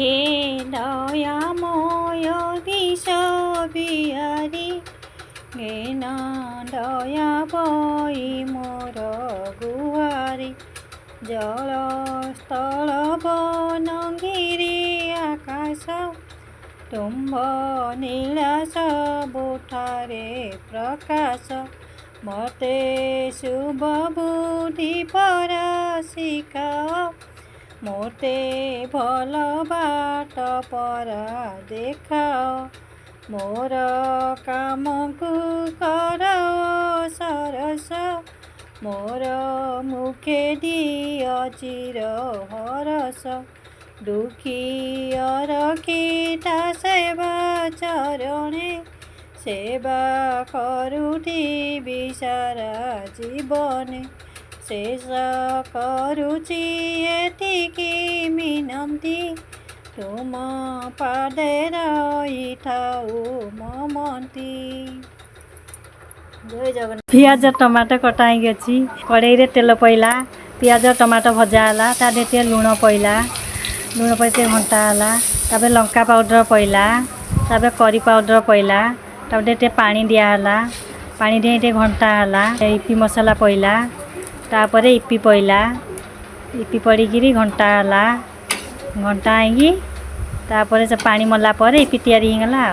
हे दयामय विश्व बिहारी हे न दया बई मोर गुहारी जल स्थल वन गिरी आकाश तुम्भ नीला सबुठारे प्रकाश मते शुभ बुद्धि पर शिखाओ मोते भल बाट पर देखाओ मोर काम को कर सरस मोर मुखे दिय चिर हरस दुखी रखिता सेवा चरणे सेवा करुथिबि सारा जीवने शेष करुची एतिकी मिनती तुम पादे रही थाऊ ममती। जय जगन्नाथ। पियाज टमाटो कटा होगी कड़ाई रे तेल पईला पियाज टमाटो भजा है तादे टे लुण पईला लुण पई घंटा है लंका पाउडर पईला करी पाउडर पईला टे पानी दियाला पानी दिए घंटा है इपी मसला पईला तापर इपी पईला इपी पड़ी घंटा है घंटा है तापर से पानी मला पर इपी तैयारी होगला।